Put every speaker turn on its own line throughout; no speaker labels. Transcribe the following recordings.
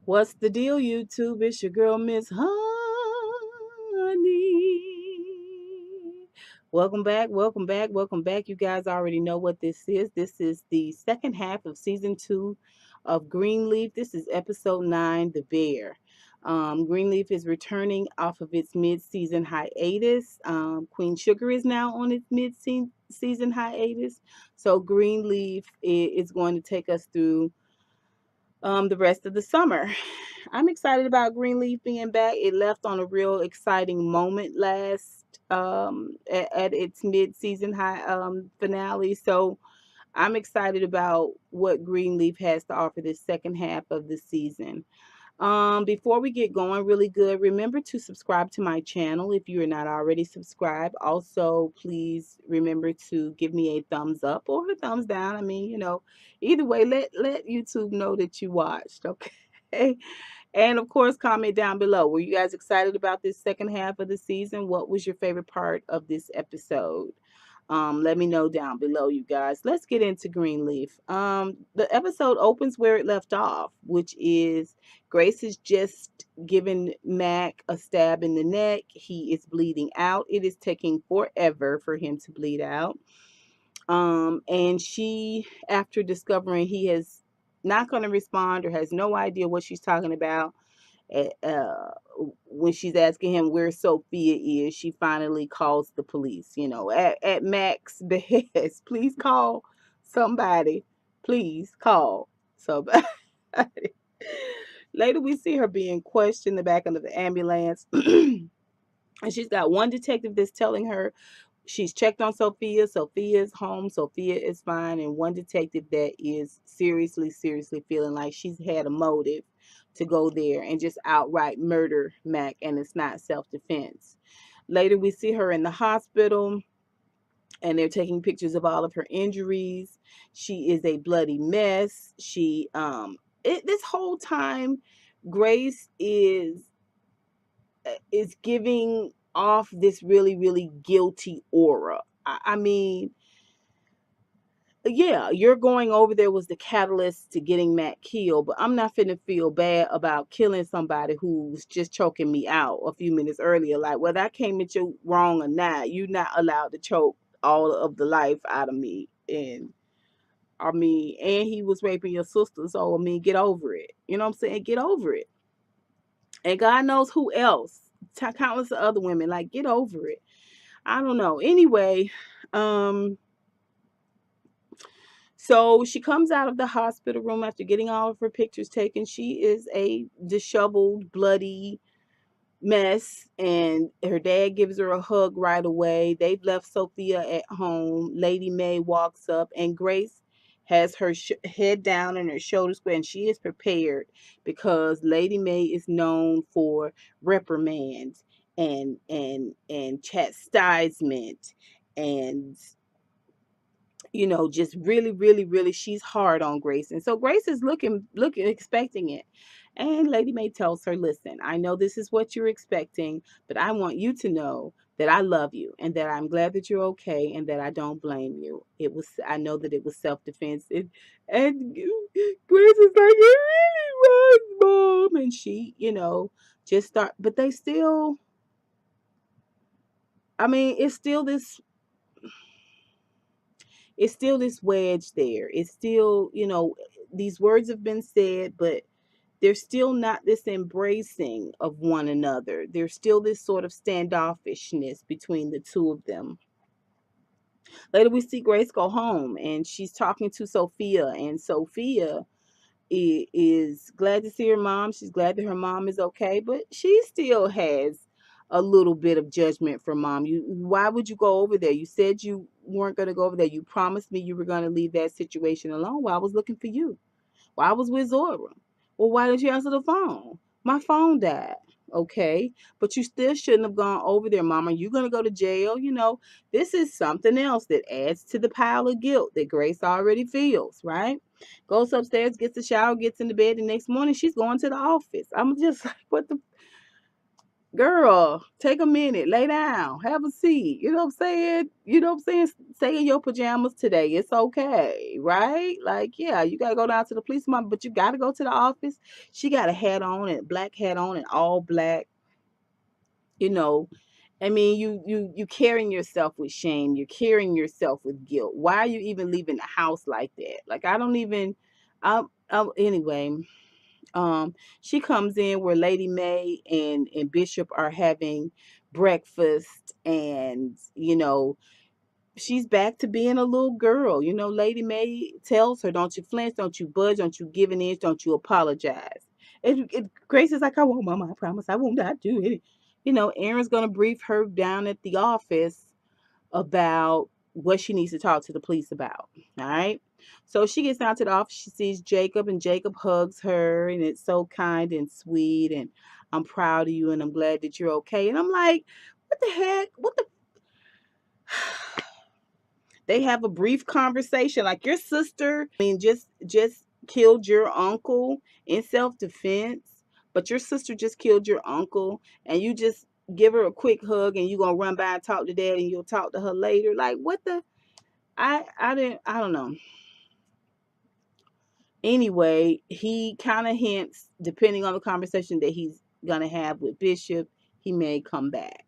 What's the deal, YouTube? It's your girl, Miss Honey. Welcome back, welcome back, welcome back. You guys already know what this is. This is the second half of season 2 of Greenleaf. This is episode 9, The Bear. Greenleaf is returning off of its mid-season hiatus. Queen Sugar is now on its mid-season hiatus. So Greenleaf is going to take us through the rest of the summer. I'm excited about Greenleaf being back. It left on a real exciting moment last at its mid-season high finale. So I'm excited about what Greenleaf has to offer this second half of the season. Before we get going really good, remember to subscribe to my channel if you are not already subscribed. Also, please remember to give me a thumbs up or a thumbs down. I mean, either way, let YouTube know that you watched, okay? And of course, comment down below. Were you guys excited about this second half of the season? What was your favorite part of this episode? Let me know down below, you guys. Let's get into Greenleaf. The episode opens where it left off, which is Grace is just giving Mac a stab in the neck. He is bleeding out. It is taking forever for him to bleed out. And she, after discovering he is not going to respond or has no idea what she's talking about, uh, when she's asking him where Sophia is, she finally calls the police. At Mac's behest, please call somebody. Please call somebody. Later, we see her being questioned in the back of the ambulance. And she's got one detective that's telling her she's checked on Sophia. Sophia is home. Sophia is fine. And one detective that is seriously feeling like she's had a motive to go there and just outright murder Mac, and it's not self-defense. Later, we see her in the hospital, and they're taking pictures of all of her injuries. She is a bloody mess. This whole time, Grace is giving off this really guilty aura. I mean, yeah, you're going over there was the catalyst to getting Matt killed, but I'm not finna feel bad about killing somebody who's just choking me out a few minutes earlier. Like, whether I came at you wrong or not, you're not allowed to choke all of the life out of me. And I mean, and he was raping your sister, so I mean, get over it. You know what I'm saying? Get over it. And God knows who else. Countless of other women. Like, get over it. I don't know. Anyway, um, so she comes out of the hospital room after getting all of her pictures taken. She is a disheveled, bloody mess, and her dad gives her a hug right away. They've left Sophia at home. Lady May walks up, and Grace has her head down and her shoulders square, and she is prepared because Lady May is known for reprimands and chastisement, and just really, she's hard on Grace. And so Grace is looking, expecting it. And Lady May tells her, listen, I know this is what you're expecting, but I want you to know that I love you and that I'm glad that you're okay and that I don't blame you. I know that it was self-defense. And Grace is like, it really was, Mom. And she, just start, but they still, I mean, it's still this wedge there. It's still, these words have been said, but there's still not this embracing of one another. There's still this sort of standoffishness between the two of them. Later, we see Grace go home and she's talking to Sophia, and Sophia is glad to see her mom. She's glad that her mom is okay, but she still has a little bit of judgment for mom. Why would you go over there? You said you weren't going to go over there. You promised me you were going to leave that situation alone while I was looking for you. While I was with Zora. Well, why didn't you answer the phone? My phone died. Okay, but you still shouldn't have gone over there, Mama. You're going to go to jail. This is something else that adds to the pile of guilt that Grace already feels, right? Goes upstairs, gets a shower, gets into bed. The next morning, she's going to the office. I'm just like, what the? Girl, take a minute, lay down, have a seat. You know what I'm saying? You know what I'm saying? Stay in your pajamas today. It's okay, right? Like, yeah, you gotta go down to the police mom, but you gotta go to the office. She got a hat on and black hat on and all black, you know. I mean, you carrying yourself with shame. You're carrying yourself with guilt. Why are you even leaving the house like that? Like I don't even. Anyway. She comes in where Lady May and Bishop are having breakfast, and she's back to being a little girl. Lady May tells her, "Don't you flinch, don't you budge, don't you give an inch, don't you apologize." Grace is like, "I won't, Mama. I promise, I won't not do it." Aaron's gonna brief her down at the office about what she needs to talk to the police about. All right. So she gets down to the office. She sees Jacob, and Jacob hugs her, and it's so kind and sweet. And I'm proud of you, and I'm glad that you're okay. And I'm like, what the heck? What the? They have a brief conversation. Like your sister, I mean, just killed your uncle in self-defense, but your sister just killed your uncle, and you just give her a quick hug, and you're gonna run by and talk to dad, and you'll talk to her later. Like what the? I don't know. Anyway, he kind of hints, depending on the conversation that he's gonna have with Bishop, he may come back.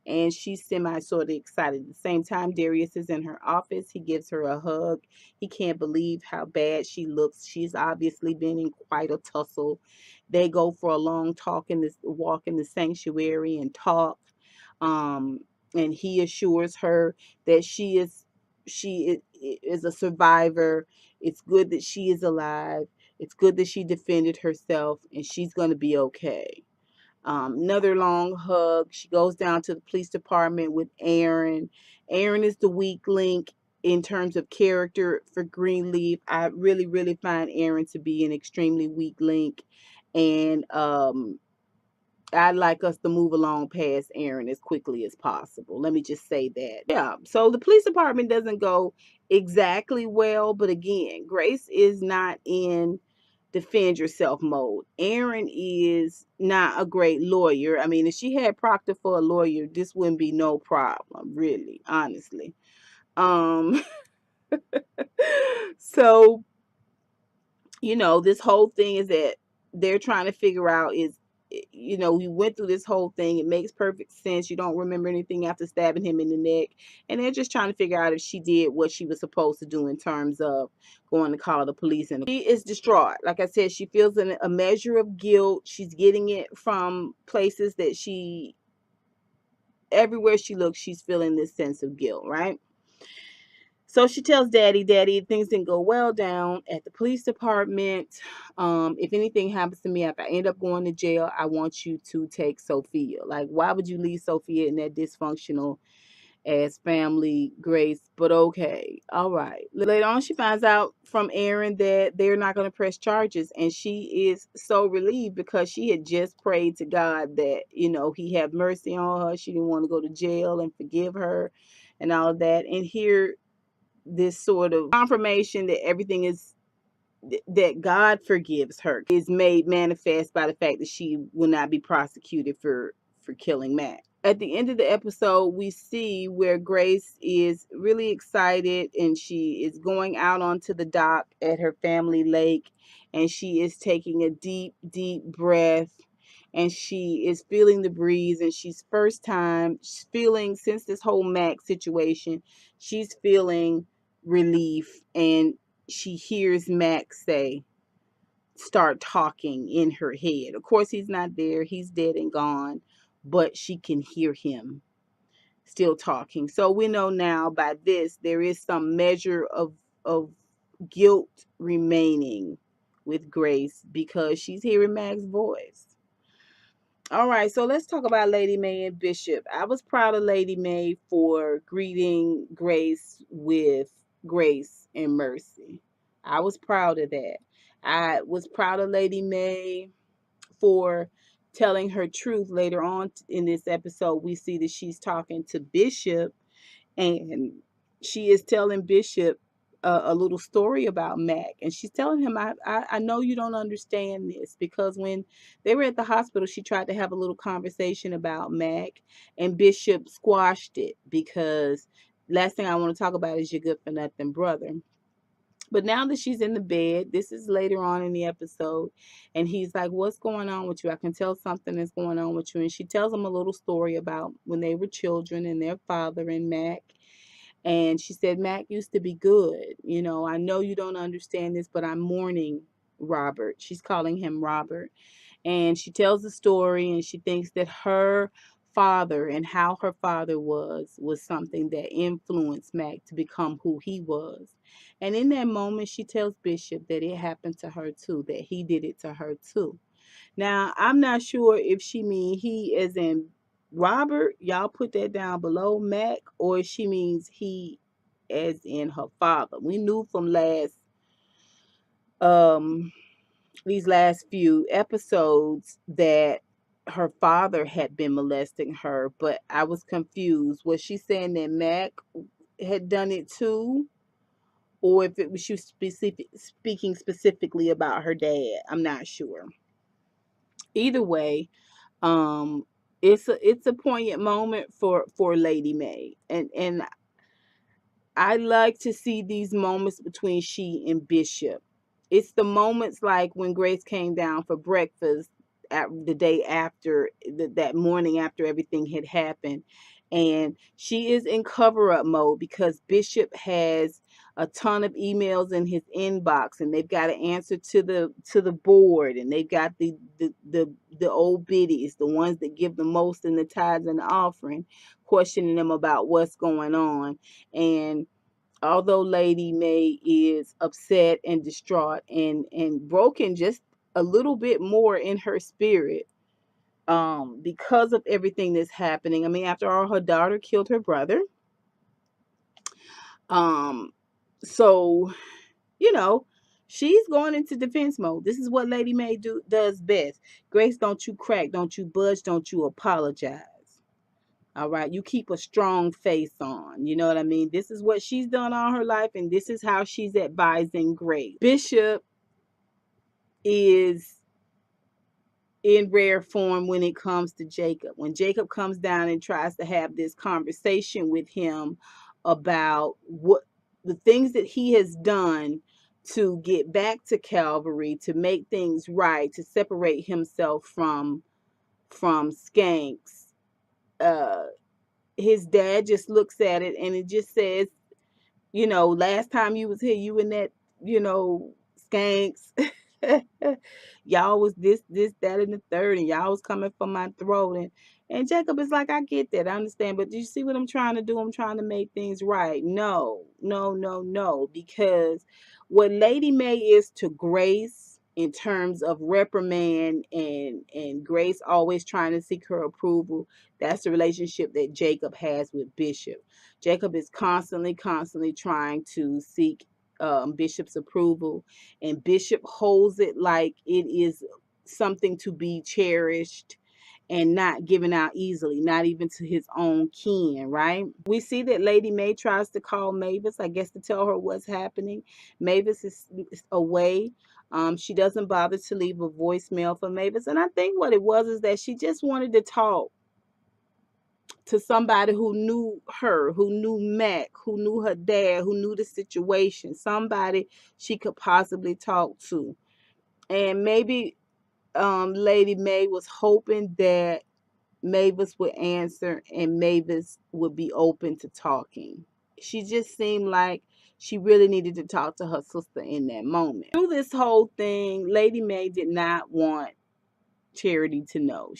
And she's semi sort of excited. At the same time, Darius is in her office. He gives her a hug. He can't believe how bad she looks. She's obviously been in quite a tussle. They go for a long walk in the sanctuary and talk. Um, and he assures her that she is a survivor. It's good that she is alive. It's good that she defended herself, and she's going to be okay. Another long hug. She goes down to the police department with Aaron. Aaron is the weak link in terms of character for Greenleaf. I really, really find Aaron to be an extremely weak link. And I'd like us to move along past Aaron as quickly as possible. Let me just say that. Yeah. So the police department doesn't go exactly well, but again, Grace is not in defend yourself mode. Aaron is not a great lawyer. I mean, if she had Proctor for a lawyer, this wouldn't be no problem, really, honestly. Um so this whole thing is that they're trying to figure out is, we went through this whole thing. It makes perfect sense. You don't remember anything after stabbing him in the neck. And they're just trying to figure out if she did what she was supposed to do in terms of going to call the police. And she is distraught. Like I said, she feels a measure of guilt. She's getting it from places that everywhere she looks, she's feeling this sense of guilt, right? So she tells Daddy, things didn't go well down at the police department. If anything happens to me, if I end up going to jail, I want you to take Sophia. Like, why would you leave Sophia in that dysfunctional as family, Grace? But okay, all right. Later on, she finds out from Aaron that they're not going to press charges, and she is so relieved because she had just prayed to God that He have mercy on her. She didn't want to go to jail and forgive her, and all of that. And here this sort of confirmation that everything is that God forgives her is made manifest by the fact that she will not be prosecuted for killing Matt. At the end of the episode, we see where Grace is really excited, and she is going out onto the dock at her family lake, and she is taking a deep, deep breath, and she is feeling the breeze, and she's feeling, since this whole Mac situation, she's feeling relief, and she hears Max start talking in her head. Of course, he's not there. He's dead and gone, but she can hear him still talking. So we know now by this, there is some measure of guilt remaining with Grace because she's hearing Max's voice. All right, so let's talk about Lady May and Bishop. I was proud of Lady May for greeting Grace with grace and mercy. I was proud of that. I was proud of Lady May for telling her truth. Later on in this episode, we see that she's talking to Bishop, and she is telling Bishop a little story about Mac, and she's telling him, I know you don't understand this, because when they were at the hospital, she tried to have a little conversation about Mac, and Bishop squashed it because last thing I want to talk about is your good for nothing brother. But now that she's in the bed, this is later on in the episode, and he's like, "What's going on with you? I can tell something is going on with you." And she tells him a little story about when they were children and their father and Mac. And she said, "Mac used to be good. You know, I know you don't understand this, but I'm mourning Robert." She's calling him Robert. And she tells the story, and she thinks that her father and how her father was something that influenced Mac to become who he was. And in that moment, she tells Bishop that it happened to her too, that he did it to her too. Now, I'm not sure if she mean he as in Robert, y'all put that down below, Mac, or if she means he as in her father. We knew from um these last few episodes that her father had been molesting her, but I was confused. Was she saying that Mac had done it too? Or if it was she speaking specifically about her dad? I'm not sure. Either way, um, it's a poignant moment for Lady May, and I like to see these moments between she and Bishop. It's the moments like when Grace came down for breakfast at the day after that morning after everything had happened. And she is in cover up mode because Bishop has a ton of emails in his inbox, and they've got to answer to the board, and they've got the old biddies, the ones that give the most in the tithes and the offering, questioning them about what's going on. And although Lady May is upset and distraught and broken just a little bit more in her spirit, because of everything that's happening. I mean, after all, her daughter killed her brother. Um, so you know, she's going into defense mode. This is what Lady May does best. Grace, don't you crack, don't you budge, don't you apologize. All right, you keep a strong face on. You know what I mean? This is what she's done all her life, and this is how she's advising Grace. Bishop is in rare form when it comes to Jacob. When Jacob comes down and tries to have this conversation with him about what the things that he has done to get back to Calvary, to make things right, to separate himself from skanks, uh his dad just looks at it and it just says, last time you was here, you and that, skanks. Y'all was this, that, and the third, and y'all was coming for my throat. And Jacob is like, I get that, I understand, but do you see what I'm trying to do? I'm trying to make things right. No, no, no, no, because what Lady May is to Grace in terms of reprimand and Grace always trying to seek her approval, that's the relationship that Jacob has with Bishop. Jacob is constantly trying to seek Bishop's approval, and Bishop holds it like it is something to be cherished and not given out easily, not even to his own kin, right? We see that Lady May tries to call Mavis, I guess, to tell her what's happening. Mavis is away. She doesn't bother to leave a voicemail for Mavis, and I think what it was is that she just wanted to talk to somebody who knew her, who knew Mac, who knew her dad, who knew the situation, somebody she could possibly talk to. And maybe Lady May was hoping that Mavis would answer and Mavis would be open to talking. She just seemed like she really needed to talk to her sister in that moment. Through this whole thing, Lady May did not want Charity to know.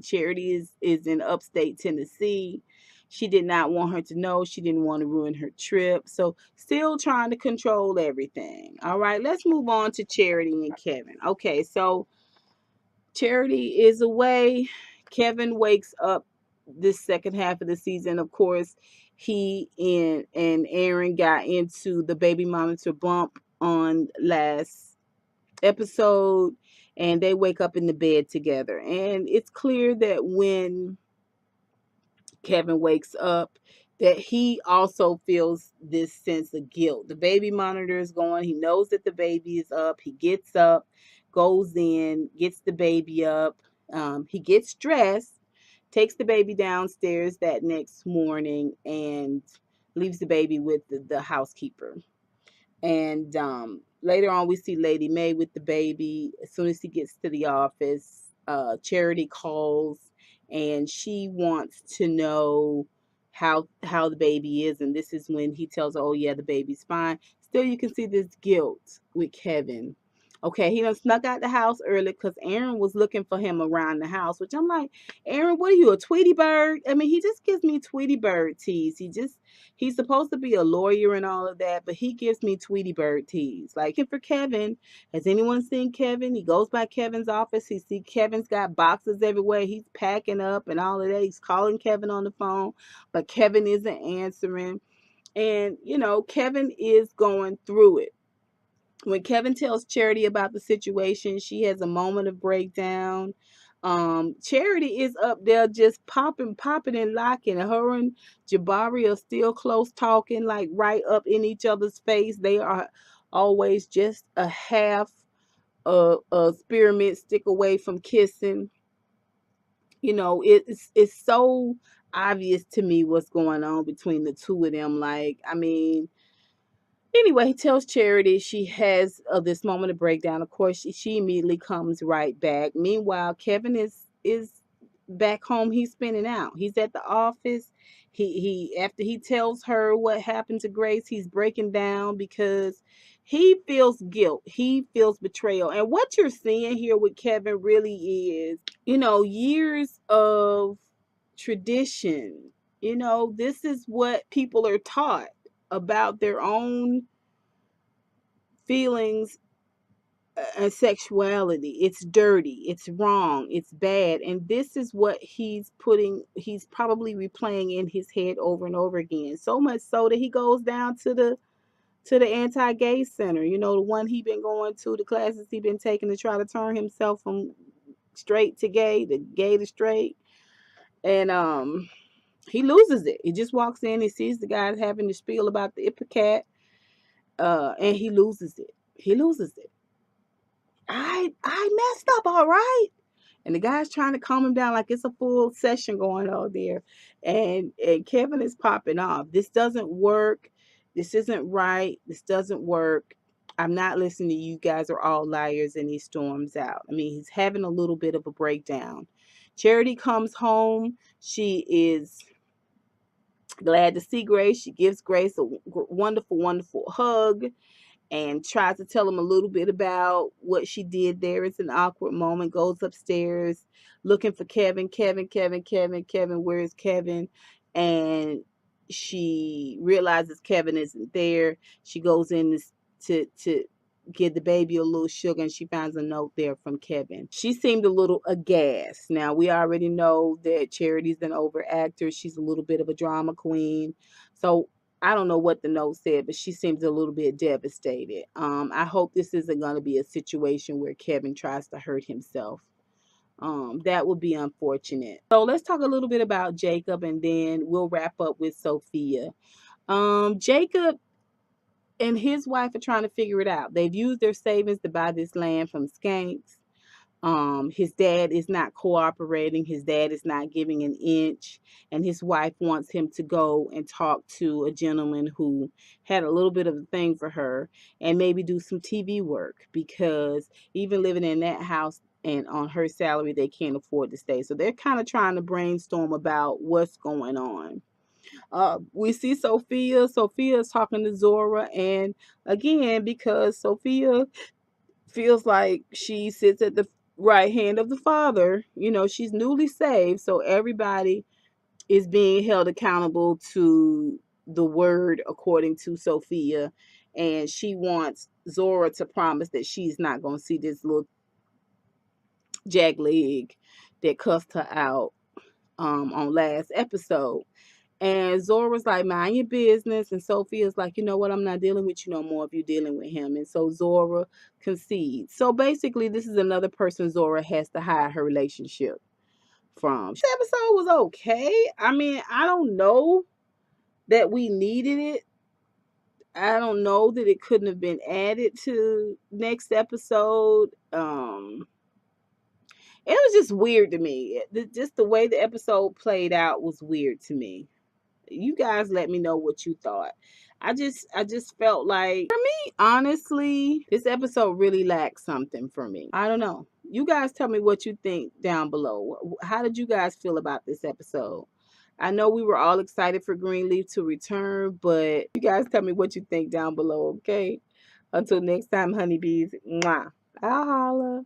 Charity is in upstate Tennessee. She did not want her to know. She didn't want to ruin her trip. So still trying to control everything. All right, let's move on to Charity and Kevin. Okay, so Charity is away. Kevin wakes up this second half of the season. Of course, he and Aaron got into the baby monitor bump on last episode, and they wake up in the bed together. And it's clear that when Kevin wakes up, that he also feels this sense of guilt. The baby monitor is going. He knows that the baby is up. He gets up, goes in, gets the baby up. He gets dressed, takes the baby downstairs that next morning, and leaves the baby with the housekeeper. And later on, we see Lady May with the baby. As soon as he gets to the office, Charity calls, and she wants to know how the baby is. And this is when he tells her, "Oh yeah, the baby's fine." Still, you can see this guilt with Kevin. Okay, he done snuck out the house early because Aaron was looking for him around the house, which I'm like, Aaron, what are you, a Tweety Bird? I mean, he just gives me Tweety Bird tease. He's supposed to be a lawyer and all of that, but he gives me Tweety Bird tease. Like, for Kevin, has anyone seen Kevin? He goes by Kevin's office. He see Kevin's got boxes everywhere. He's packing up and all of that. He's calling Kevin on the phone, but Kevin isn't answering. And, Kevin is going through it. When Kevin tells Charity about the situation, she has a moment of breakdown. Charity is up there just popping and locking. Her and Jabari are still close talking, like right up in each other's face. They are always just a half a spearmint stick away from kissing. It's so obvious to me what's going on between the two of them. Like, I mean, anyway, he tells Charity she has this moment of breakdown. Of course, she immediately comes right back. Meanwhile, Kevin is back home. He's spinning out. He's at the office. He after he tells her what happened to Grace, he's breaking down because he feels guilt. He feels betrayal. And what you're seeing here with Kevin really is, years of tradition. This is what people are taught about their own feelings and sexuality. It's dirty, it's wrong, it's bad. And this is what he's probably replaying in his head over and over again. So much so that he goes down to the anti-gay center, the one he been going to, the classes he been taking to try to turn himself from straight to gay, the gay to straight. And he loses it. He just walks in, he sees the guys having the spiel about the Ipecac, and he loses it. He loses it. I messed up, all right. And the guy's trying to calm him down like it's a full session going on there. And Kevin is popping off. This doesn't work. This isn't right. This doesn't work. I'm not listening to you guys are all liars, and he storms out. I mean, he's having a little bit of a breakdown. Charity comes home. She is glad to see Grace. She gives Grace a wonderful, wonderful hug and tries to tell him a little bit about what she did there. It's an awkward moment. Goes upstairs looking for Kevin. Kevin, where is Kevin? And she realizes Kevin isn't there. She goes in to give the baby a little sugar, and she finds a note there from Kevin. She seemed a little aghast. Now, we already know that Charity's an overactor. She's a little bit of a drama queen. So I don't know what the note said, but she seems a little bit devastated. I hope this isn't going to be a situation where Kevin tries to hurt himself. That would be unfortunate. So let's talk a little bit about Jacob, and then we'll wrap up with Sophia. Jacob and his wife are trying to figure it out. They've used their savings to buy this land from skanks. His dad is not cooperating. His dad is not giving an inch, and his wife wants him to go and talk to a gentleman who had a little bit of a thing for her and maybe do some TV work, because even living in that house and on her salary, they can't afford to stay. So they're kind of trying to brainstorm about what's going on. We see Sophia. Sophia is talking to Zora, and again, because Sophia feels like she sits at the right hand of the Father, she's newly saved, so everybody is being held accountable to the word according to Sophia, and she wants Zora to promise that she's not going to see this little jackleg that cussed her out on last episode. And Zora's like, mind your business. And Sophia's like, you know what? I'm not dealing with you no more if you're dealing with him. And so Zora concedes. So basically, this is another person Zora has to hide her relationship from. This episode was okay. I mean, I don't know that we needed it. I don't know that it couldn't have been added to next episode. It was just weird to me. Just the way the episode played out was weird to me. You guys let me know what you thought. I just felt like, for me, honestly, this episode really lacked something for me. I don't know. You guys tell me what you think down below. How did you guys feel about this episode? I know we were all excited for Greenleaf to return, but you guys tell me what you think down below, okay? Until next time, honeybees. Mwah. I'll holla.